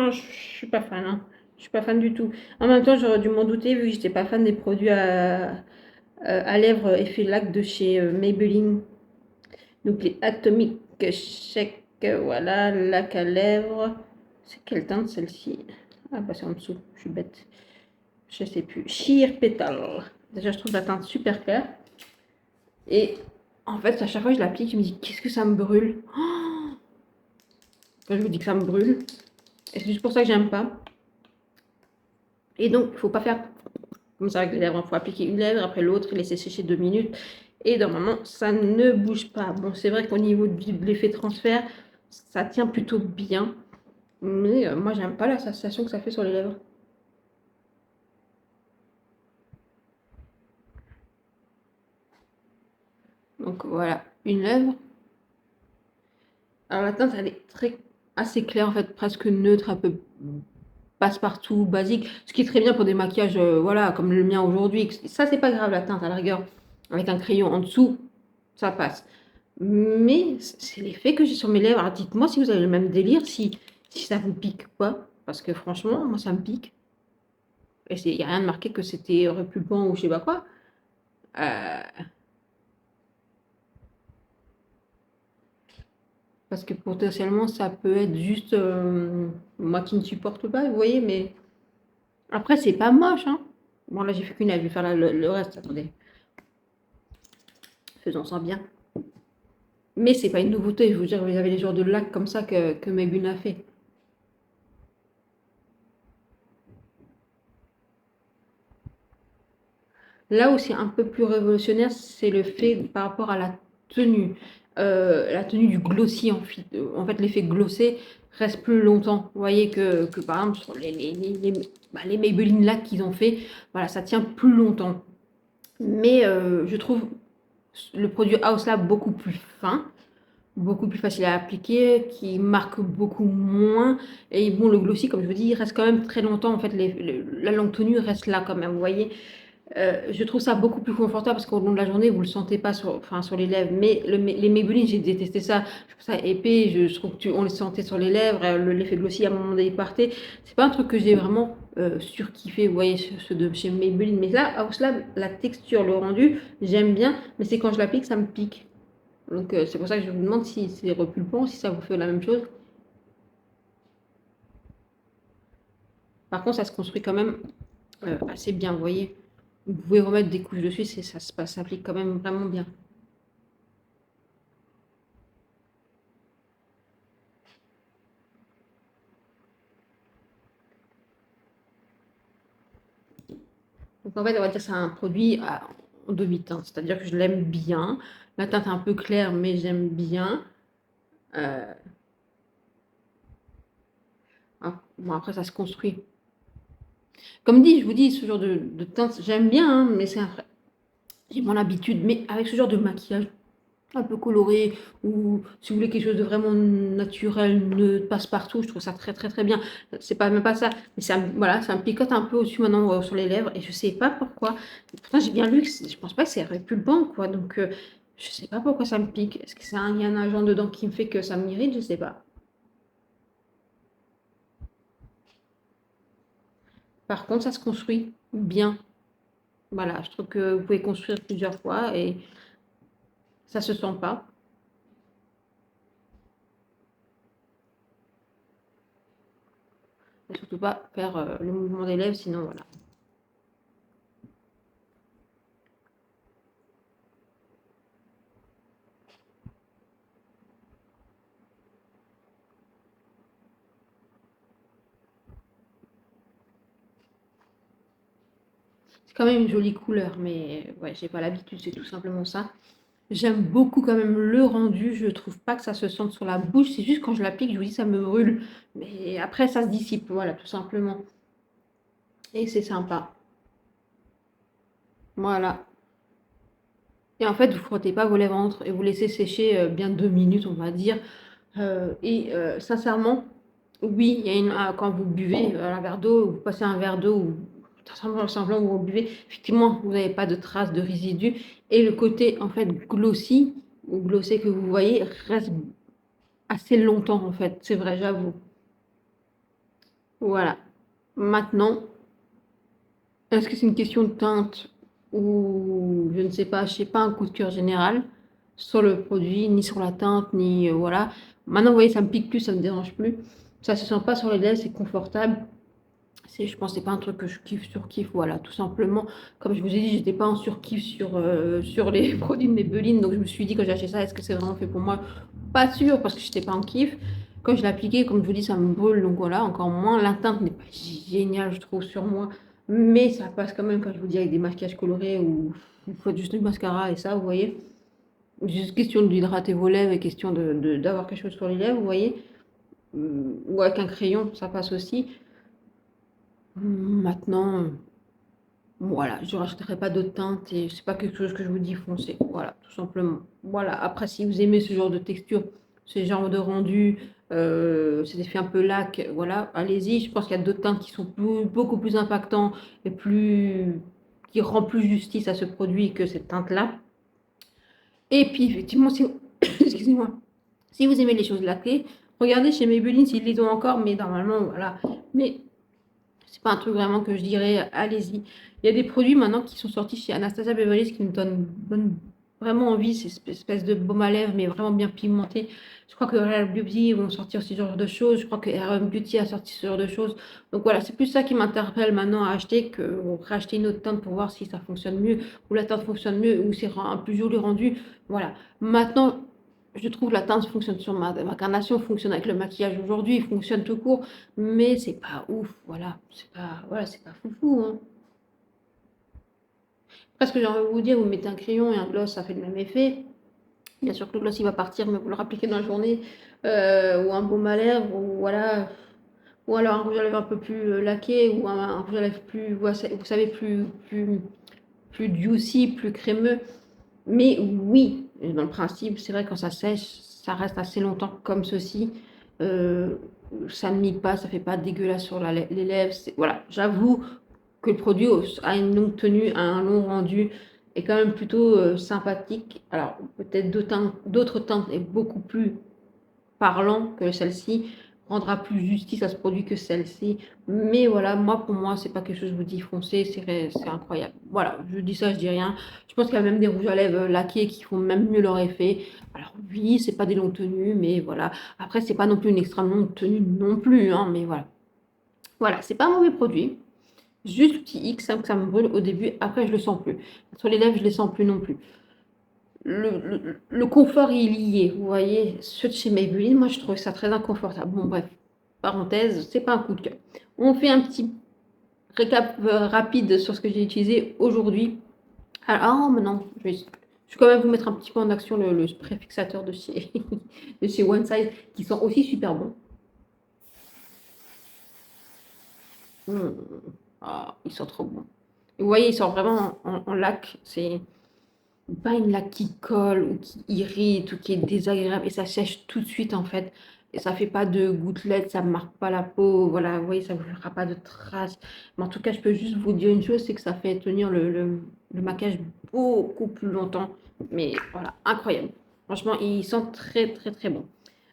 Je suis pas fan, hein. Je suis pas fan du tout. En même temps, j'aurais dû m'en douter vu que j'étais pas fan des produits à lèvres effet lac de chez Maybelline. Donc les Atomic Shake Voilà, lac à lèvres. C'est quelle teinte celle-ci? Ah bah c'est en dessous, je suis bête. Je sais plus. Sheer Petal. Déjà, je trouve la teinte super claire. Et en fait, à chaque fois que je l'applique, je me dis qu'est-ce que ça me brûle. Oh, quand je vous dis que ça me brûle. Et c'est juste pour ça que j'aime pas. Et donc, il faut pas faire comme ça avec les lèvres. Il faut appliquer une lèvre après l'autre, laisser sécher 2 minutes. Et normalement, ça ne bouge pas. Bon, c'est vrai qu'au niveau de l'effet transfert, ça tient plutôt bien. Mais moi, j'aime pas la sensation que ça fait sur les lèvres. Donc voilà, une lèvre. Alors la teinte, elle est assez claire en fait, presque neutre, un peu passe-partout, basique. Ce qui est très bien pour des maquillages, voilà, comme le mien aujourd'hui. Ça, c'est pas grave la teinte, à la rigueur. Avec un crayon en dessous, ça passe. Mais c'est l'effet que j'ai sur mes lèvres. Alors dites-moi si vous avez le même délire, si ça vous pique pas. Parce que franchement, moi, ça me pique. Et il n'y a rien de marqué que c'était répulpant ou je sais pas quoi. Euh, Parce que potentiellement, ça peut être juste moi qui ne supporte pas, vous voyez, mais après, c'est pas moche, hein. Bon, là, j'ai fait qu'une, je vais faire le reste, attendez. Faisons ça bien. Mais c'est pas une nouveauté, je veux dire, vous avez les genres de lacs comme ça que Megun a fait. Là où c'est un peu plus révolutionnaire, c'est le fait par rapport à tenue. La tenue du glossy, en fait l'effet glossé reste plus longtemps. Vous voyez que par exemple, sur les Maybelline Lac qu'ils ont fait, voilà, ça tient plus longtemps. Mais je trouve le produit House Lab beaucoup plus fin, beaucoup plus facile à appliquer, qui marque beaucoup moins. Et bon, le glossy, comme je vous dis, il reste quand même très longtemps. En fait, la longue tenue reste là quand même, vous voyez. Je trouve ça beaucoup plus confortable parce qu'au long de la journée, vous le sentez pas sur les lèvres. Mais les Maybelline, j'ai détesté ça. Je trouve ça épais. Je trouve on le sentait sur les lèvres. L'effet glossy, à un moment donné, il partait. C'est pas un truc que j'ai vraiment surkiffé, vous voyez, ceux de chez Maybelline. Mais là, House Lab, la texture, le rendu, j'aime bien. Mais c'est quand je l'applique, ça me pique. Donc c'est pour ça que je vous demande si c'est repulpant, si ça vous fait la même chose. Par contre, ça se construit quand même assez bien, vous voyez. Vous pouvez remettre des couches dessus, ça s'applique quand même vraiment bien. Donc en fait, on va dire que c'est un produit en demi-teinte, c'est-à-dire que je l'aime bien. La teinte est un peu claire, mais j'aime bien. Euh, bon, après, ça se construit. Comme dit, je vous dis, ce genre de teinte, j'aime bien, hein, mais j'ai mon habitude. Mais avec ce genre de maquillage un peu coloré, ou si vous voulez quelque chose de vraiment naturel, ne passe partout, je trouve ça très très très bien. C'est pas même pas ça, mais voilà, ça me picote un peu au-dessus maintenant sur les lèvres, et je sais pas pourquoi. Pourtant, j'ai bien lu que je pense pas que c'est répulpant, quoi. Donc, je sais pas pourquoi ça me pique. Est-ce que il y a un agent dedans qui me fait que ça m'irrite? Je sais pas. Par contre, ça se construit bien. Voilà, je trouve que vous pouvez construire plusieurs fois et ça se sent pas. Et surtout pas faire le mouvement des lèvres, sinon voilà. C'est quand même une jolie couleur, mais ouais, j'ai pas l'habitude, c'est tout simplement ça. J'aime beaucoup quand même le rendu, je trouve pas que ça se sente sur la bouche, c'est juste quand je l'applique, je vous dis, ça me brûle. Mais après, ça se dissipe, voilà, tout simplement. Et c'est sympa. Voilà. Et en fait, vous frottez pas vos lèvres entre et vous laissez sécher bien 2 minutes, on va dire. Sincèrement, oui, il y a quand vous buvez un verre d'eau, vous passez un verre d'eau ou semblant où vous buvez, effectivement, vous n'avez pas de traces de résidus. Et le côté, en fait, glossy, ou glossé que vous voyez, reste assez longtemps, en fait. C'est vrai, j'avoue. Voilà. Maintenant, est-ce que c'est une question de teinte ou je ne sais pas, un coup de cœur général? sur le produit, ni sur la teinte, ni voilà. Maintenant, vous voyez, ça me pique plus, ça me dérange plus. Ça se sent pas sur les lèvres, c'est confortable. Je pense que c'est pas un truc que je kiffe sur kiff, voilà, tout simplement. Comme je vous ai dit, j'étais pas en surkiff sur les produits de Maybelline, donc je me suis dit quand j'ai acheté ça, est-ce que c'est vraiment fait pour moi? Pas sûr, parce que j'étais pas en kiff. Quand je l'ai appliqué, comme je vous dis, ça me brûle, donc voilà, encore moins. La teinte n'est pas géniale, je trouve, sur moi, mais ça passe quand même quand je vous dis avec des maquillages colorés ou il faut juste du mascara et ça, vous voyez. Juste question d'hydrater vos lèvres et question d'avoir quelque chose sur les lèvres, vous voyez. Ou avec un crayon, ça passe aussi. Maintenant, voilà, je ne rachèterai pas d'autres teintes et c'est pas quelque chose que je vous dis foncez. Voilà, tout simplement. Voilà, après, si vous aimez ce genre de texture, ce genre de rendu, cet effet un peu lac, voilà, allez-y. Je pense qu'il y a d'autres teintes qui sont beaucoup plus impactants et qui rendent plus justice à ce produit que cette teinte-là. Et puis, effectivement, si vous... excusez-moi, si vous aimez les choses lacquées, regardez chez Maybelline s'ils les ont encore, mais normalement, voilà. Mais c'est pas un truc vraiment que je dirais, allez-y. Il y a des produits maintenant qui sont sortis chez Anastasia Beverly Hills qui me donnent vraiment envie, ces espèces de baume à lèvres, mais vraiment bien pigmenté. Je crois que Real Beauty vont sortir ce genre de choses. Je crois que RM Beauty a sorti ce genre de choses. Donc voilà, c'est plus ça qui m'interpelle maintenant à acheter que racheter une autre teinte pour voir si ça fonctionne mieux, ou la teinte fonctionne mieux, ou c'est un plus joli rendu. Voilà. Maintenant, je trouve la teinte fonctionne sur ma carnation, fonctionne avec le maquillage aujourd'hui, fonctionne tout court, mais c'est pas ouf, voilà, c'est pas foufou, hein. Après, ce que j'ai envie de vous dire, vous mettez un crayon et un gloss, ça fait le même effet. Bien sûr que le gloss il va partir, mais vous le rappliquez dans la journée, ou un baume à lèvres, ou voilà, ou alors un rouge à lèvres un peu plus laqué, ou un rouge à lèvres plus, vous savez, plus juicy, plus crémeux. Mais oui, dans le principe, c'est vrai quand ça sèche, ça reste assez longtemps comme ceci. Euh, Ça ne mie pas, ça fait pas dégueulasse sur les lèvres. Voilà, j'avoue que le produit a une longue tenue, a un long rendu, est quand même plutôt sympathique. Alors peut-être d'autres teintes est beaucoup plus parlant que celle-ci, rendra plus justice à ce produit que celle-ci. Mais voilà, pour moi, c'est pas quelque chose, je vous dis, foncé, c'est incroyable. Voilà, je dis ça, je dis rien. Je pense qu'il y a même des rouges à lèvres laqués qui font même mieux leur effet. Alors oui, c'est pas des longues tenues, mais voilà. Après, c'est pas non plus une extrêmement longue tenue non plus, hein, mais voilà. Voilà, c'est pas un mauvais produit. Juste le petit X, ça me brûle au début, après je le sens plus. Sur les lèvres, je les sens plus non plus. Le confort, il y est. Vous voyez, ceux de chez Maybelline, moi, je trouve ça très inconfortable. Bon, bref, parenthèse, c'est pas un coup de cœur. On fait un petit récap rapide sur ce que j'ai utilisé aujourd'hui. Alors, mais non, je vais quand même vous mettre un petit peu en action le spray fixateur de chez, de chez One Size, qui sont aussi super bons. Mmh. Ah, ils sont trop bons. Et vous voyez, ils sont vraiment en lac. C'est pas une laque qui colle ou qui irrite ou qui est désagréable et ça sèche tout de suite en fait. Et ça fait pas de gouttelettes, ça marque pas la peau, voilà, vous voyez, ça vous fera pas de traces. Mais en tout cas, je peux juste vous dire une chose, c'est que ça fait tenir le maquillage beaucoup plus longtemps. Mais voilà, incroyable. Franchement, ils sont très très très bons.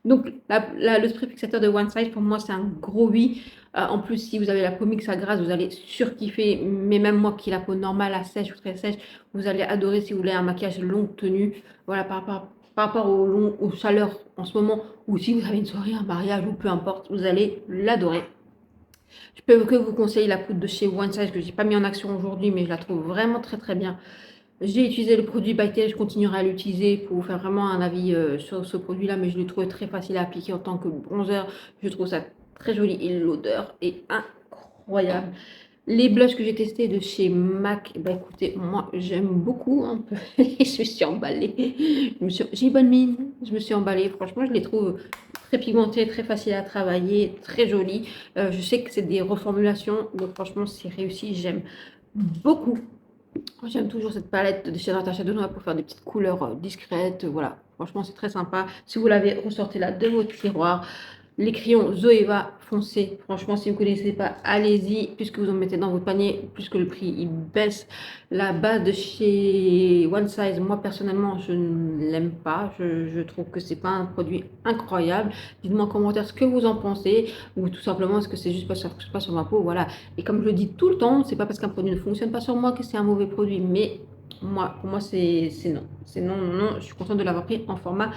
Donc, le spray fixateur de One Size, pour moi, c'est un gros oui. En plus, si vous avez la peau mixte à grasse, vous allez surkiffer. Mais même moi qui ai la peau normale, à sèche ou très sèche, vous allez adorer si vous voulez un maquillage longue tenue. Voilà, par rapport aux chaleurs en ce moment, ou si vous avez une soirée, un mariage ou peu importe, vous allez l'adorer. Je peux que vous conseiller la poudre de chez One Size que j'ai pas mis en action aujourd'hui, mais je la trouve vraiment très très bien. J'ai utilisé le produit By Tel, je continuerai à l'utiliser pour vous faire vraiment un avis sur ce produit-là, mais je l'ai trouvé très facile à appliquer en tant que bronzer. Je trouve ça très joli et l'odeur est incroyable. Les blushs que j'ai testés de chez MAC, bah écoutez, moi j'aime beaucoup un peu. Je me suis emballée. J'ai une bonne mine, je me suis emballée. Franchement, je les trouve très pigmentés, très faciles à travailler, très jolis. Je sais que c'est des reformulations, donc franchement, c'est réussi. J'aime beaucoup. J'aime toujours cette palette de chez Natasha Denona pour faire des petites couleurs discrètes. Voilà, franchement, c'est très sympa. Si vous l'avez, ressortez là de votre tiroir. Les crayons Zoeva foncé. Franchement, si vous ne connaissez pas, allez-y. Puisque vous en mettez dans votre panier, puisque le prix il baisse. La base de chez One Size, moi personnellement, je ne l'aime pas. Je trouve que c'est pas un produit incroyable. Dites-moi en commentaire ce que vous en pensez. Ou tout simplement, est-ce que c'est juste parce que ça ne fonctionne pas sur ma peau. Voilà. Et comme je le dis tout le temps, c'est pas parce qu'un produit ne fonctionne pas sur moi que c'est un mauvais produit. Mais Pour moi, c'est non. C'est non, non, non. Je suis contente de l'avoir pris en format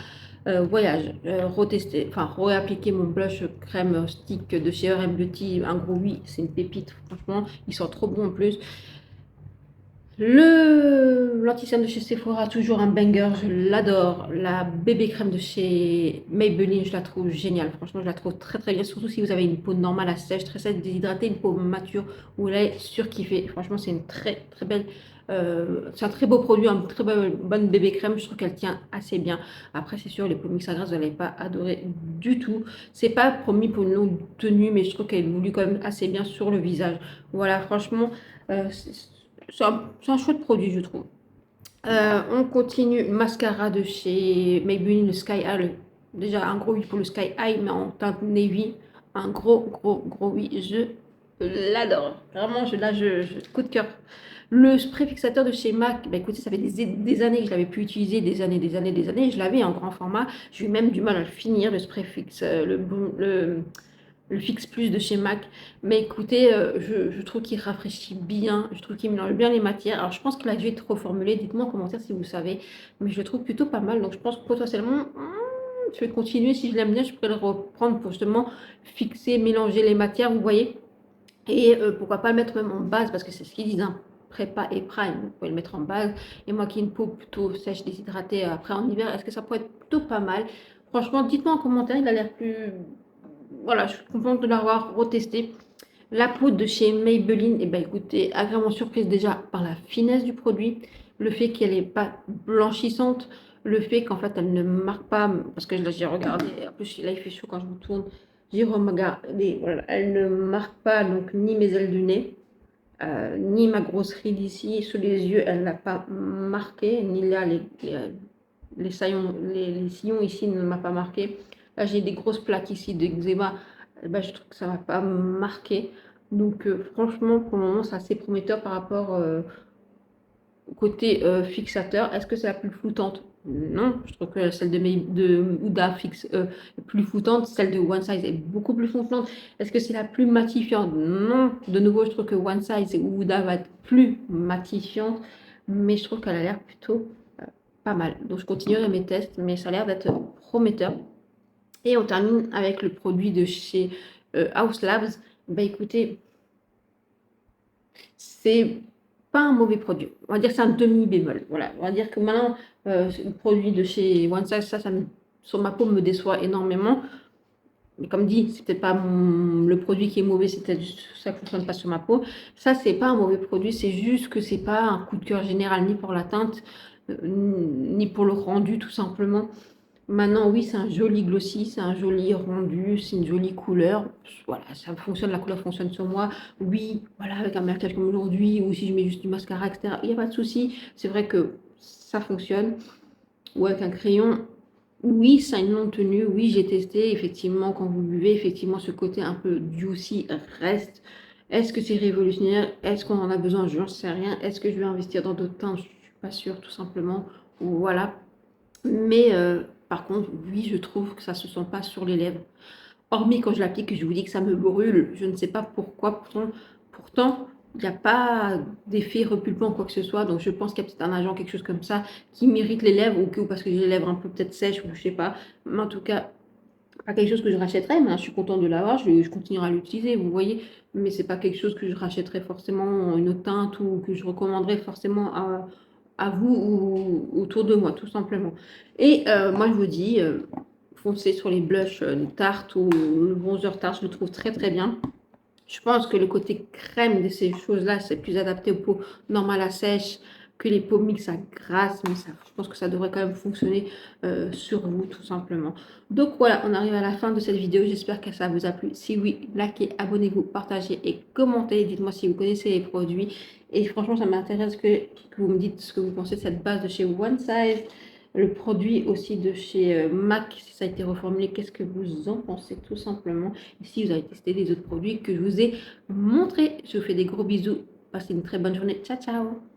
voyage. Retester, enfin, réappliquer mon blush crème stick de chez RM Beauty. Un gros oui, c'est une pépite. Franchement, ils sont trop bons en plus. Le l'anti-cerne de chez Sephora, toujours un banger, je l'adore. La bébé crème de chez Maybelline, je la trouve géniale. Franchement, je la trouve très très bien. Surtout si vous avez une peau normale à sèche, très sèche, déshydratée, une peau mature, où elle est surkiffée. Franchement, c'est une très très belle. C'est un très beau produit, une très bonne bébé crème. Je trouve qu'elle tient assez bien. Après, c'est sûr, les peaux mixes à grasse, vous n'allez pas adorer du tout. C'est pas promis pour une longue tenue, mais je trouve qu'elle évolue quand même assez bien sur le visage. Voilà, franchement. euh, c'est un chouette produit, je trouve. On continue. Mascara de chez Maybelline, le Sky High. Déjà, un gros oui pour le Sky High, mais en teinte navy. Un gros, gros, gros oui. Je l'adore. Vraiment, coup de cœur. Le spray fixateur de chez MAC, bah écoutez, ça fait des années que je l'avais pu utiliser, des années, des années, des années. Je l'avais en grand format. J'ai eu même du mal à le finir, le spray fixe, le Fix Plus de chez MAC. Mais écoutez, je trouve qu'il rafraîchit bien, je trouve qu'il mélange bien les matières. Alors je pense qu'il a dû être reformulé, dites-moi en commentaire si vous savez, mais je le trouve plutôt pas mal. Donc je pense que potentiellement, je vais continuer, si je l'aime bien, je pourrais le reprendre pour justement fixer, mélanger les matières, vous voyez. Et pourquoi pas le mettre même en base, parce que c'est ce qu'ils disent, hein, prépa et prime, vous pouvez le mettre en base. Et moi qui ai une peau plutôt sèche, déshydratée, après en hiver, est-ce que ça pourrait être plutôt pas mal? Franchement, dites-moi en commentaire, il a l'air plus... Voilà, je suis contente de l'avoir retesté. La poudre de chez Maybelline, eh ben, écoutez, agréablement surprise déjà par la finesse du produit, le fait qu'elle n'est pas blanchissante, le fait qu'en fait elle ne marque pas, parce que là j'ai regardé, en plus là il fait chaud quand je me tourne, j'ai regardé, voilà, elle ne marque pas donc ni mes ailes du nez, ni ma grosse ride ici, sous les yeux, elle n'a pas marqué, ni là les sillons ici ne m'a pas marqué. Là, j'ai des grosses plaques ici d'eczéma. Ben, je trouve que ça ne m'a pas marqué. Donc, franchement, pour le moment, c'est assez prometteur par rapport au côté fixateur. Est-ce que c'est la plus floutante? Non, je trouve que celle de Huda fixe est plus floutante. Celle de One Size est beaucoup plus floutante. Est-ce que c'est la plus matifiante? Non. De nouveau, je trouve que One Size ou Huda va être plus matifiante. Mais je trouve qu'elle a l'air plutôt pas mal. Donc, je continuerai mes tests, mais ça a l'air d'être prometteur. Et on termine avec le produit de chez House Labs. Bah écoutez, c'est pas un mauvais produit. On va dire que c'est un demi-bémol. Voilà. On va dire que maintenant, le produit de chez One Size, sur ma peau me déçoit énormément. Mais comme dit, c'est peut-être pas le produit qui est mauvais, c'est peut-être juste ça qui ne fonctionne pas sur ma peau. Ça, c'est pas un mauvais produit, c'est juste que c'est pas un coup de cœur général ni pour la teinte, ni pour le rendu, tout simplement. Maintenant, oui, c'est un joli glossy, c'est un joli rendu, c'est une jolie couleur. Voilà, ça fonctionne, la couleur fonctionne sur moi. Oui, voilà, avec un maquillage comme aujourd'hui, ou si je mets juste du mascara, etc., il n'y a pas de souci. C'est vrai que ça fonctionne. Ou avec un crayon, oui, ça a une longue tenue. Oui, j'ai testé. Effectivement, quand vous buvez, effectivement, ce côté un peu juicy reste. Est-ce que c'est révolutionnaire? Est-ce qu'on en a besoin? Je n'en sais rien. Est-ce que je vais investir dans d'autres teintes? Je ne suis pas sûre, tout simplement. Voilà. Mais par contre, oui, je trouve que ça ne se sent pas sur les lèvres. Hormis quand je l'applique, je vous dis que ça me brûle. Je ne sais pas pourquoi. Pourtant, il n'y a pas d'effet repulpant ou quoi que ce soit. Donc je pense qu'il y a peut-être un agent, quelque chose comme ça, qui m'irrite les lèvres ou parce que j'ai les lèvres un peu peut-être sèches ou je ne sais pas. Mais en tout cas, pas quelque chose que je rachèterais. Mais je suis contente de l'avoir. Je continuerai à l'utiliser, vous voyez. Mais c'est pas quelque chose que je rachèterais forcément une autre teinte ou que je recommanderais forcément à vous ou autour de moi, tout simplement. Et moi, je vous dis, foncez sur les blushs Tarte ou le bronzer Tarte, je le trouve très très bien. Je pense que le côté crème de ces choses-là, c'est plus adapté aux peaux normales à sèche que les peaux mixtes à grasse, mais ça, je pense que ça devrait quand même fonctionner sur vous, tout simplement. Donc voilà, on arrive à la fin de cette vidéo. J'espère que ça vous a plu. Si oui, likez, abonnez-vous, partagez et commentez. Dites-moi si vous connaissez les produits. Et franchement, ça m'intéresse que vous me dites ce que vous pensez de cette base de chez One Size. Le produit aussi de chez MAC, si ça a été reformulé, qu'est-ce que vous en pensez, tout simplement? Et si vous avez testé les autres produits que je vous ai montrés, je vous fais des gros bisous. Passez une très bonne journée. Ciao, ciao!